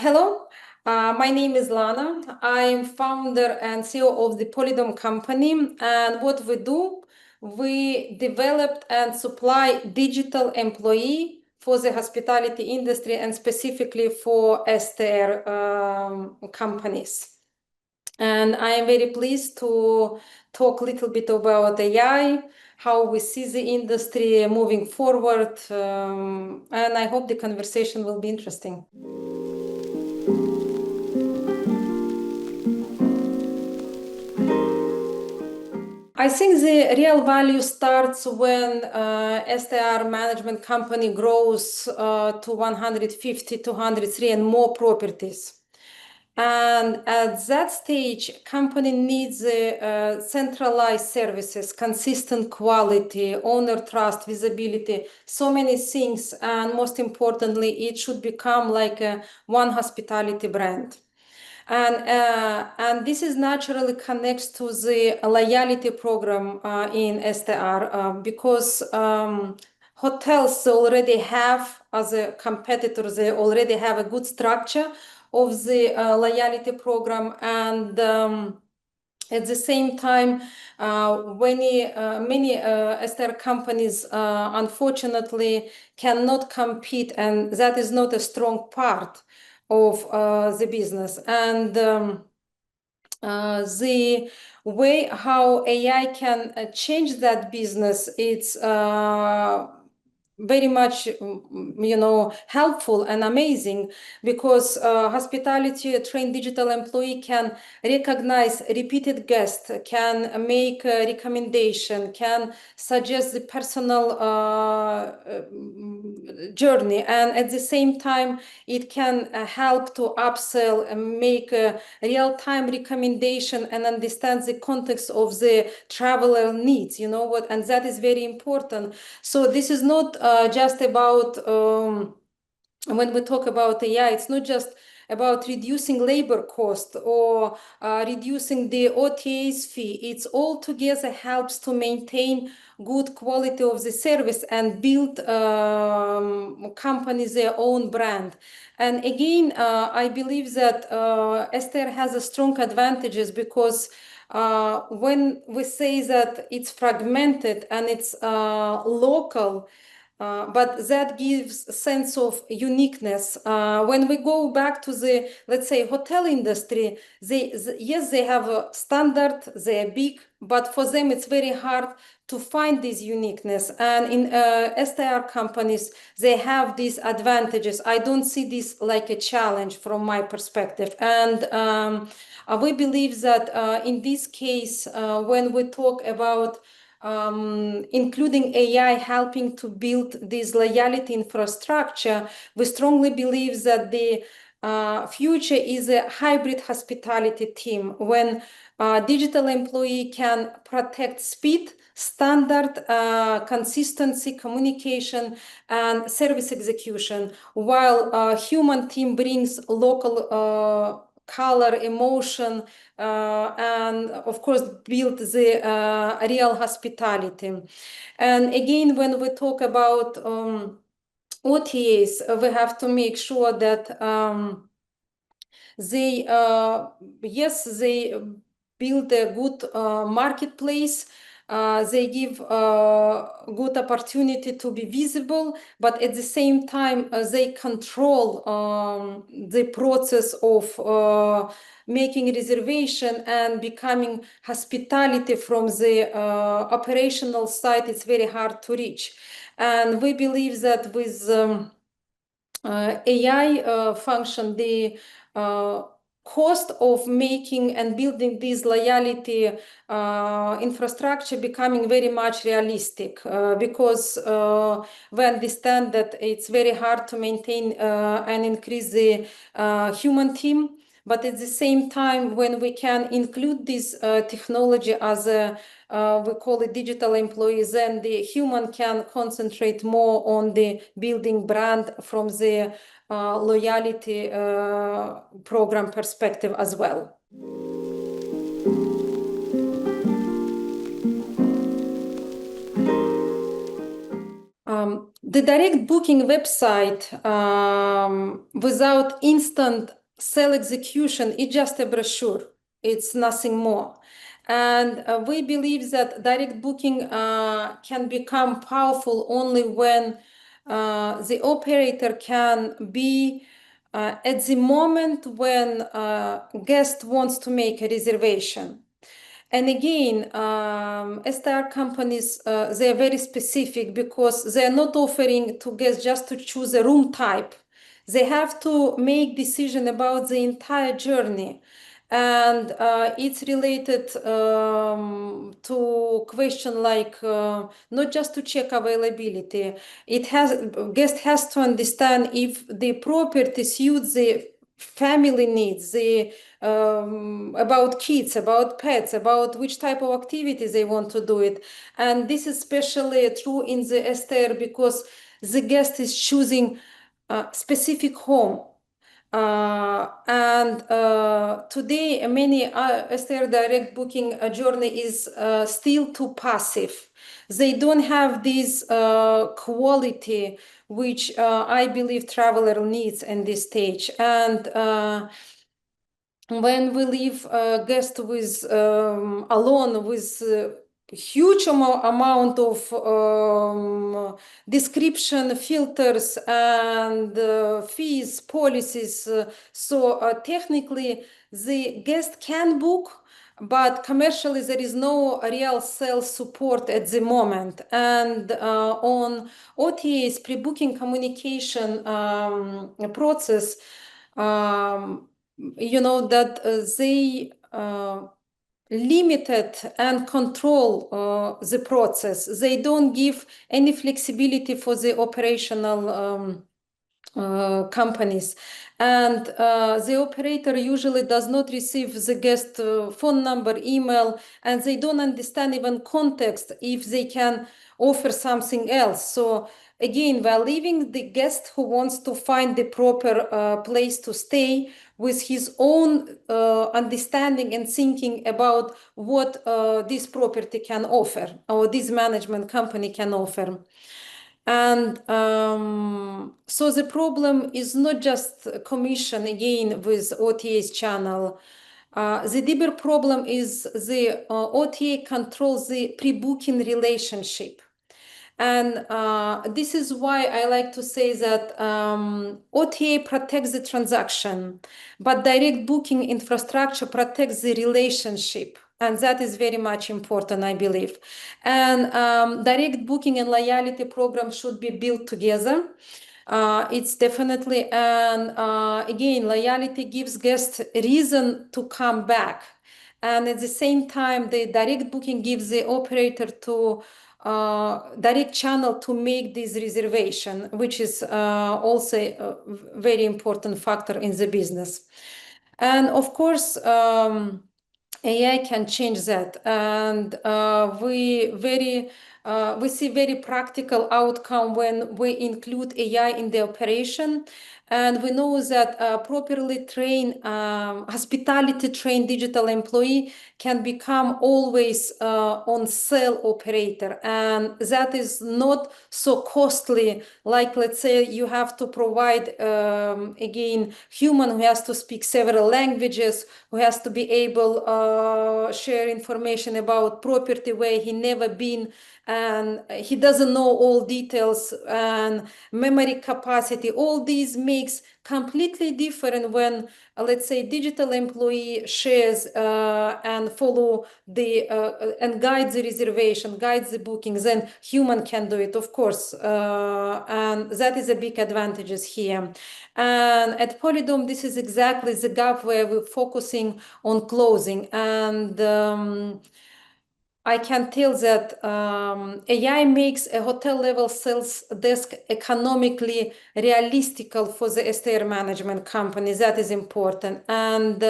Hello, my name is Lana. I'm founder and CEO of the Polydom company. And what we do, we developed and supply digital employee for the hospitality industry and specifically for STR companies. And I am very pleased to talk a little bit about AI, how we see the industry moving forward. And I hope the conversation will be interesting. I think the real value starts when STR management company grows to 150, 203 and more properties. And at that stage, company needs centralized services, consistent quality, owner trust, visibility, so many things. And most importantly, it should become like a one hospitality brand. And this is naturally connects to the loyalty program in STR because hotels already have, as a competitor, they already have a good structure of the loyalty program. And at the same time, many STR companies unfortunately cannot compete, and that is not a strong part of the business. And the way how AI can change that business, it's very much helpful and amazing because hospitality trained digital employee can recognize repeated guests, can make a recommendation, can suggest the personal journey, and at the same time it can help to upsell and make a real-time recommendation and understand the context of the traveler needs, and that is very important. So this is not just about when we talk about AI, it's not just about reducing labor cost or reducing the OTA's fee. It's altogether helps to maintain good quality of the service and build companies their own brand. And again, I believe that STR has a strong advantages because when we say that it's fragmented and it's local, but that gives a sense of uniqueness. When we go back to the, let's say, hotel industry, yes, they have a standard, they're big, but for them it's very hard to find this uniqueness. And in STR companies, they have these advantages. I don't see this like a challenge from my perspective. And we believe that in this case, when we talk about including AI helping to build this loyalty infrastructure, we strongly believe that the future is a hybrid hospitality team when digital employee can protect speed, standard, consistency, communication, and service execution, while human team brings local color, emotion, and of course build the real hospitality. And again, when we talk about OTAs, we have to make sure that they build a good marketplace. They give good opportunity to be visible, but at the same time, they control the process of making reservation and becoming hospitality from the operational side. It's very hard to reach. And we believe that with AI function, the cost of making and building this loyalty infrastructure becoming very much realistic because we understand that it's very hard to maintain and increase the human team. But at the same time, when we can include this technology as a we call it digital employees, then the human can concentrate more on the building brand from the loyalty program perspective as well. the direct booking website without instant sale execution is just a brochure. It's nothing more. And we believe that direct booking can become powerful only when the operator can be at the moment when guest wants to make a reservation. And again, STR companies, they're very specific because they're not offering to guests just to choose a room type. They have to make decision about the entire journey. And it's related to question like not just to check availability. Guest has to understand if the property suits the family needs, the about kids, about pets, about which type of activities they want to do it. And this is especially true in the STR because the guest is choosing a specific home. And today, many STR direct booking journey is still too passive. They don't have this quality which I believe traveler needs in this stage. And when we leave a guest with alone with huge amount of description filters and fees policies, so technically the guest can book, but commercially there is no real sales support at the moment. And on OTA's pre-booking communication process, that they limited and control the process. They don't give any flexibility for the operational companies. And the operator usually does not receive the guest phone number, email, and they don't understand even context if they can offer something else. So again, we're leaving the guest who wants to find the proper place to stay with his own understanding and thinking about what this property can offer or this management company can offer. And so the problem is not just commission again with OTA's channel. The deeper problem is the OTA controls the pre-booking relationship. And this is why I like to say that OTA protects the transaction, but direct booking infrastructure protects the relationship. And that is very much important, I believe. And direct booking and loyalty program should be built together. It's definitely, and again, loyalty gives guests a reason to come back. And at the same time, the direct booking gives the operator to direct channel to make this reservation, which is also a very important factor in the business. And of course, AI can change that, and we see very practical outcome when we include AI in the operation. And we know that properly trained, hospitality trained digital employee can become always on sale operator. And that is not so costly, like let's say you have to provide, again, human who has to speak several languages, who has to be able share information about property where he never been, and he doesn't know all details and memory capacity. All these makes completely different when, let's say, digital employee shares and follow the and guides the reservation, guides the bookings, then human can do it, of course. And that is a big advantages here. And at Polydom, this is exactly the gap where we're focusing on closing. And I can tell that AI makes a hotel level sales desk economically realistical for the STR management company. That is important. And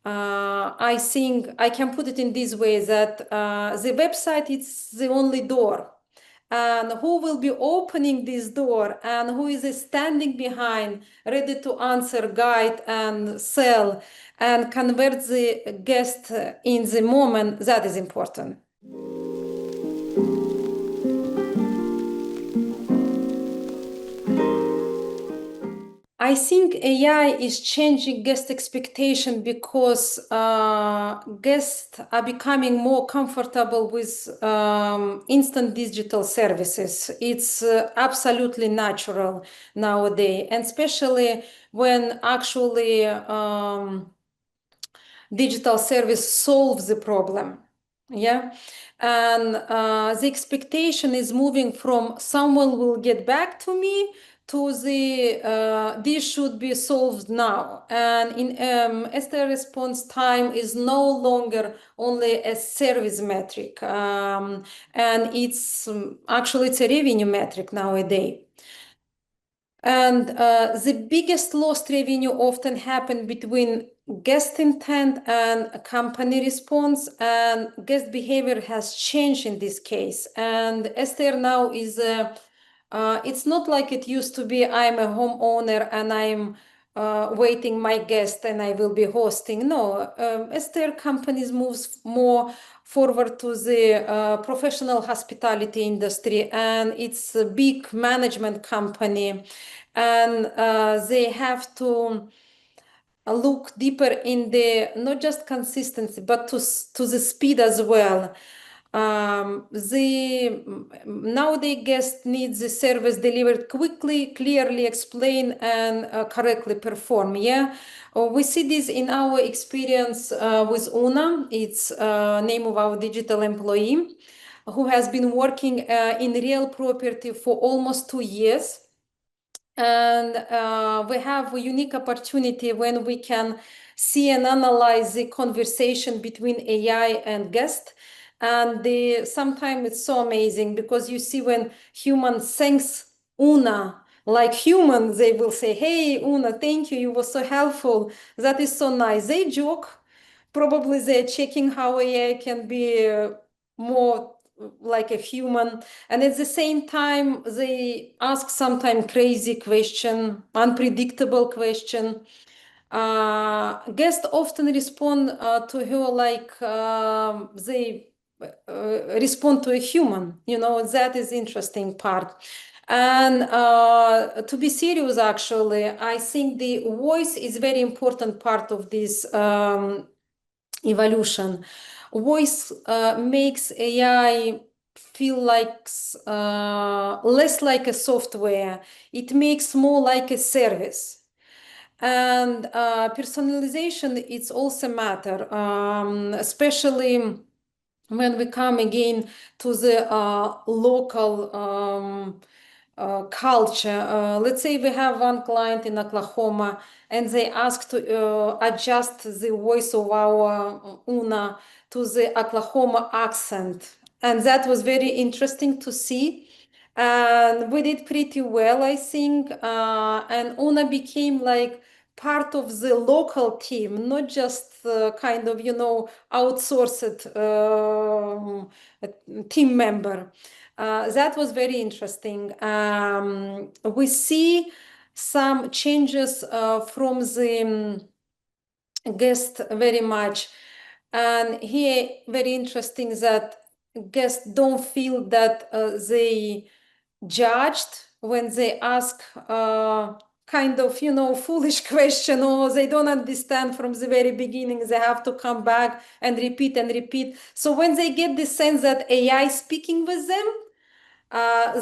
I think I can put it in this way that the website is the only door. And who will be opening this door and who is standing behind, ready to answer, guide, and sell and convert the guest in the moment, that is important. I think AI is changing guest expectation because guests are becoming more comfortable with instant digital services. It's absolutely natural nowadays, and especially when actually digital service solves the problem. Yeah. And the expectation is moving from someone will get back to me to the this should be solved now. And in STR response time is no longer only a service metric, and it's actually it's a revenue metric nowadays. And the biggest lost revenue often happen between guest intent and company response, and guest behavior has changed in this case. And STR now is it's not like it used to be. I'm a homeowner and I'm waiting my guest and I will be hosting. No, STR companies moves more forward to the professional hospitality industry, and it's a big management company, and they have to look deeper in the not just consistency but to the speed as well. The nowadays guest needs the service delivered quickly, clearly explain, and correctly perform. Yeah, we see this in our experience with Una. It's name of our digital employee who has been working in real property for almost 2 years. And we have a unique opportunity when we can see and analyze the conversation between AI and guest. And sometimes it's so amazing because you see when human thanks Una, like humans, they will say, "Hey, Una, thank you. You were so helpful. That is so nice." They joke. Probably they're checking how AI can be more like a human, and at the same time they ask sometimes crazy question, unpredictable question. Guests often respond to her like they respond to a human. That is interesting part. And to be serious, actually, I think the voice is very important part of this evolution. Voice makes AI feel like less like a software. It makes more like a service. And personalization, it's also matter, especially when we come again to the local culture. Let's say we have one client in Oklahoma and they ask to adjust the voice of our Una to the Oklahoma accent. And that was very interesting to see. And we did pretty well, I think. And Una became like part of the local team, not just kind of, outsourced team member. That was very interesting. We see some changes from the guest very much. And here, very interesting that guests don't feel that they judged when they ask kind of foolish question, or they don't understand from the very beginning. They have to come back and repeat. So when they get the sense that AI speaking with them,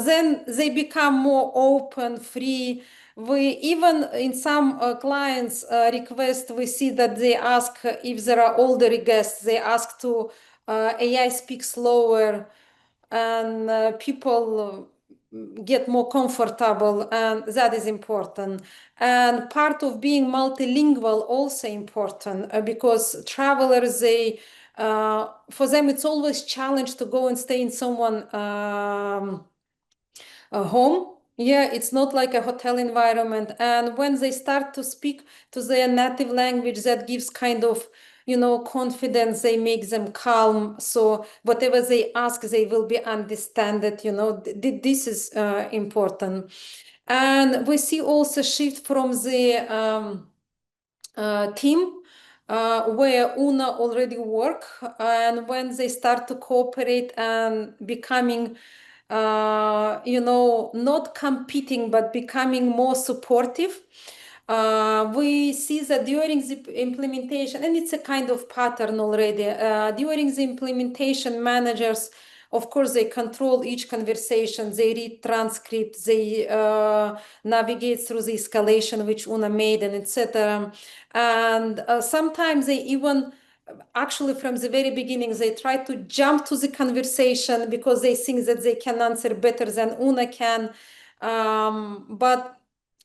then they become more open, free. We even in some clients request, we see that they ask if there are older guests, they ask to AI speak slower, and people get more comfortable, and that is important. And part of being multilingual also important because travelers, they for them it's always challenge to go and stay in someone a home. Yeah, it's not like a hotel environment. And when they start to speak to their native language, that gives kind of confidence. They make them calm, so whatever they ask, they will be understand it. This is important. And we see also shift from the team where Una already work, and when they start to cooperate and becoming not competing but becoming more supportive. we see that during the implementation, and it's a kind of pattern already, during the implementation, managers, of course, they control each conversation, they read transcripts, they navigate through the escalation which Una made, and etc. And sometimes they even, actually from the very beginning, they try to jump to the conversation because they think that they can answer better than Una can. But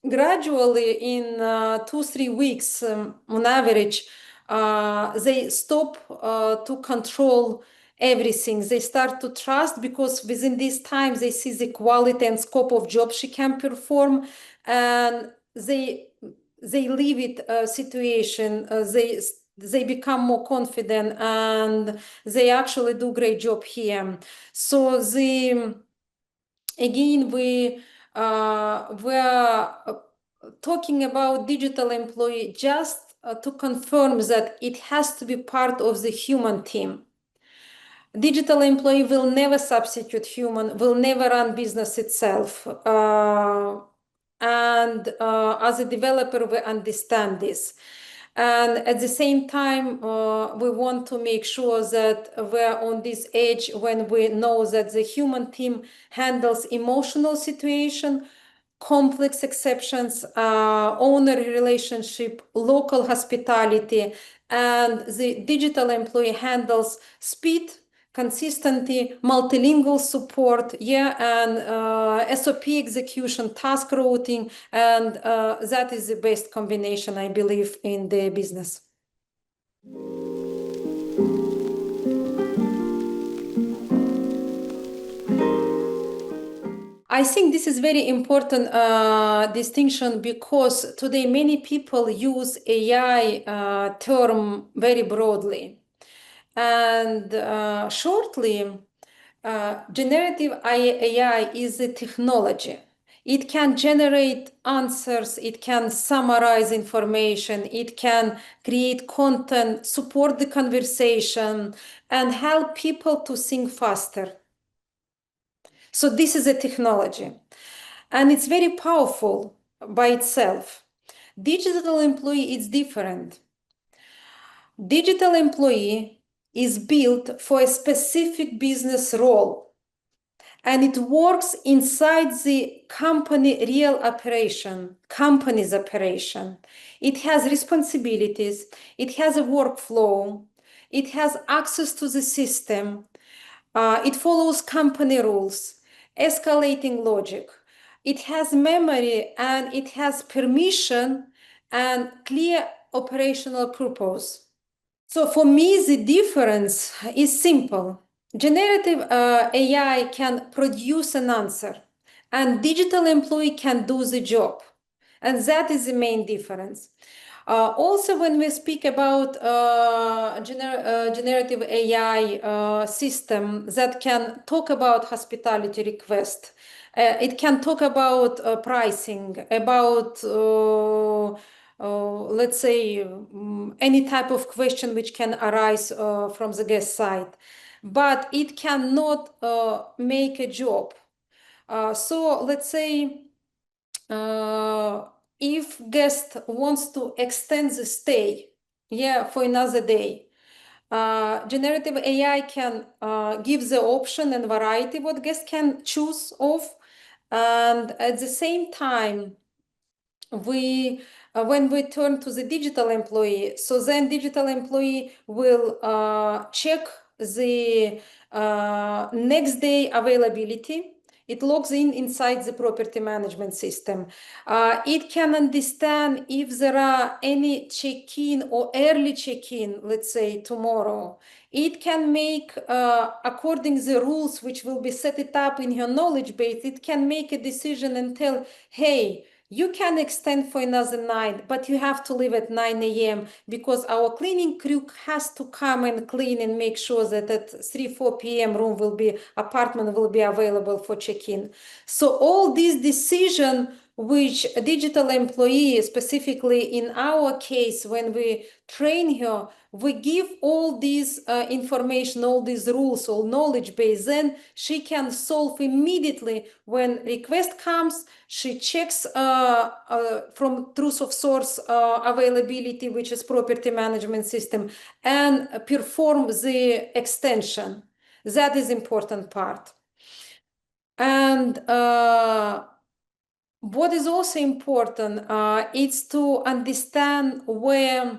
gradually, in 2, 3 weeks, on average, they stop to control everything. They start to trust because within this time they see the quality and scope of job she can perform, and they leave it situation. They become more confident and they actually do great job here. So again, we are talking about digital employee just to confirm that it has to be part of the human team. Digital employee will never substitute human, will never run business itself. And as a developer, we understand this. And at the same time, we want to make sure that we're on this edge when we know that the human team handles emotional situation, complex exceptions, owner relationship, local hospitality, and the digital employee handles speed, consistency, multilingual support, and SOP execution, task routing, and that is the best combination, I believe, in the business. I think this is very important distinction because today many people use AI term very broadly. And shortly, generative AI is a technology. It can generate answers, it can summarize information, it can create content, support the conversation, and help people to think faster. So this is a technology, and it's very powerful by itself. Digital employee is different. Digital employee is built for a specific business role, and it works inside the company real operation, company's operation. It has responsibilities, it has a workflow, it has access to the system, it follows company rules, escalating logic. It has memory and it has permission and clear operational purpose. So for me, the difference is simple. Generative AI can produce an answer, and digital employee can do the job. And that is the main difference. Also, when we speak about generative AI system that can talk about hospitality request, it can talk about pricing, about let's say any type of question which can arise from the guest side, but it cannot make a job. So let's say if guest wants to extend the stay, for another day, generative AI can give the option and variety what guest can choose of, and at the same time, we when we turn to the digital employee, so then digital employee will check the next day availability. It logs in inside the property management system. It can understand if there are any check-in or early check-in, let's say tomorrow. It can make, according the rules which will be set it up in your knowledge base, it can make a decision and tell, hey, you can extend for another night, but you have to leave at 9 a.m. because our cleaning crew has to come and clean and make sure that at 3, 4 p.m. apartment will be available for check-in. So all these decisions which a digital employee, specifically in our case, when we train her, we give all this information, all these rules, all knowledge base, then she can solve immediately when request comes. She checks from truth of source availability, which is property management system, and perform the extension. That is important part. And what is also important is to understand where,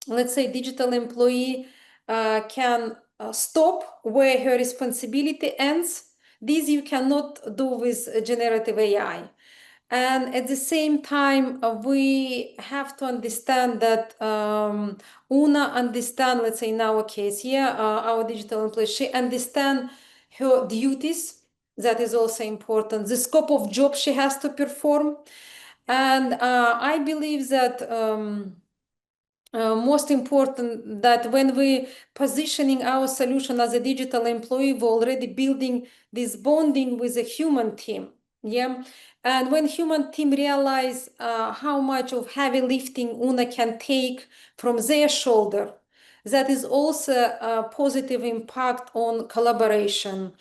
let's say, digital employee can stop, where her responsibility ends. This you cannot do with generative AI. And at the same time, we have to understand that Una understand, let's say in our case here, our digital employee, she understand her duties. That is also important. The scope of job she has to perform. And I believe that most important that when we positioning our solution as a digital employee, we're already building this bonding with a human team. Yeah. And when human team realize how much of heavy lifting Una can take from their shoulder, that is also a positive impact on collaboration.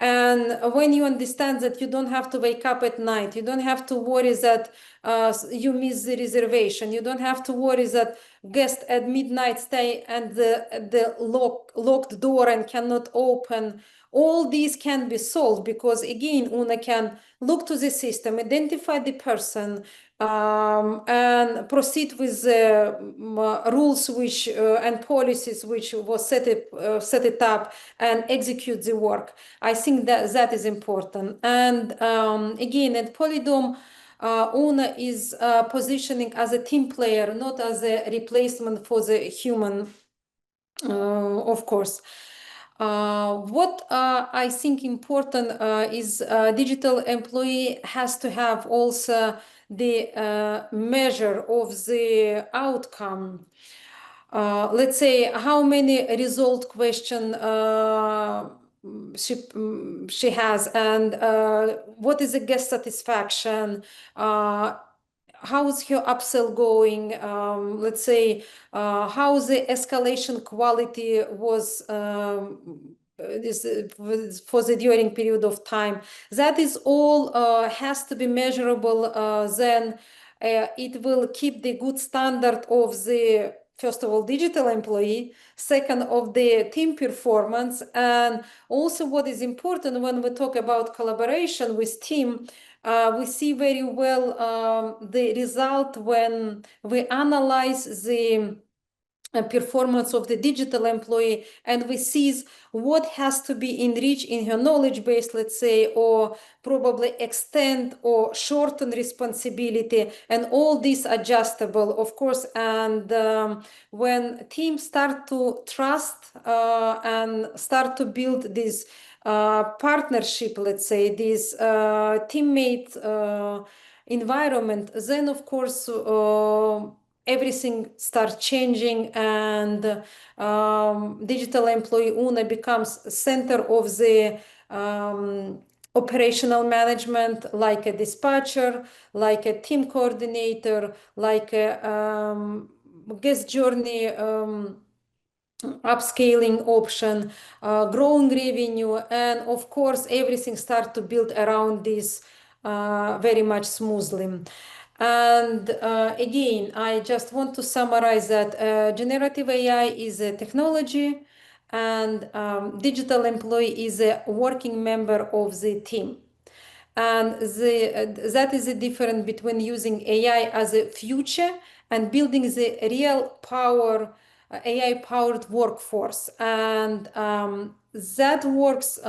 And when you understand that you don't have to wake up at night, you don't have to worry that you miss the reservation, you don't have to worry that guest at midnight stay and the locked door and cannot open. All these can be solved because again, Una can look to the system, identify the person, and proceed with the rules which and policies which was set it up and execute the work. I think that that is important. And again, at Polydom, Una is positioning as a team player, not as a replacement for the human, of course. What I think important is digital employee has to have also the measure of the outcome. Let's say how many result question she has, and what is the guest satisfaction, how is her upsell going, let's say how the escalation quality was for the during period of time. That is all has to be measurable. Then it will keep the good standard of the, first of all, digital employee, second of the team performance, and also what is important when we talk about collaboration with team, we see very well the result when we analyze the performance of the digital employee, and we see what has to be enriched in her knowledge base, let's say, or probably extend or shorten responsibility, and all this adjustable, of course. And when teams start to trust and start to build this partnership, let's say, this teammate environment, then of course everything starts changing, and digital employee Una becomes center of the operational management, like a dispatcher, like a team coordinator, like a guest journey upscaling option, growing revenue, and of course everything starts to build around this very much smoothly. And again, I just want to summarize that generative AI is a technology, and digital employee is a working member of the team. And that is the difference between using AI as a future and building the real power, AI powered workforce. And that works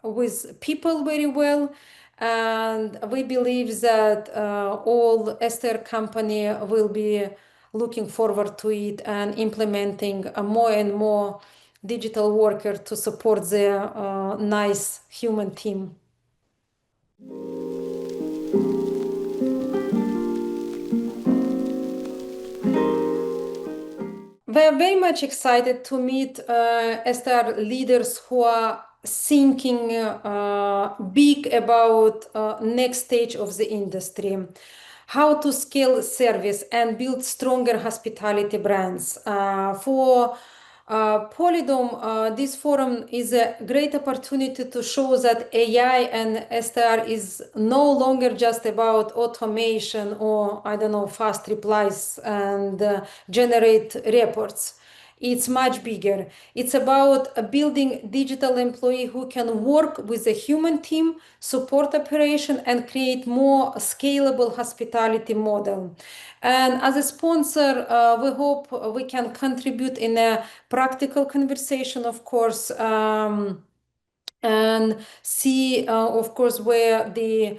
with people very well. And we believe that all STR company will be looking forward to it and implementing more and more digital worker to support their nice human team. We're very much excited to meet STR leaders who are thinking big about next stage of the industry, how to scale service and build stronger hospitality brands. For Polydom, this forum is a great opportunity to show that AI and STR is no longer just about automation or, I don't know, fast replies and generate reports. It's much bigger. It's about a building digital employee who can work with a human team, support operation, and create more scalable hospitality model. And as a sponsor, we hope we can contribute in a practical conversation, of course, and see, of course, where the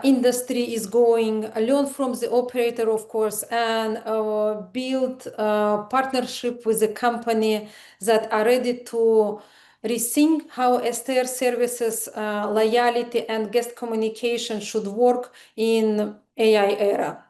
industry is going, learn from the operator, of course, and build partnership with a company that are ready to rethink how STR services, loyalty, and guest communication should work in AI era.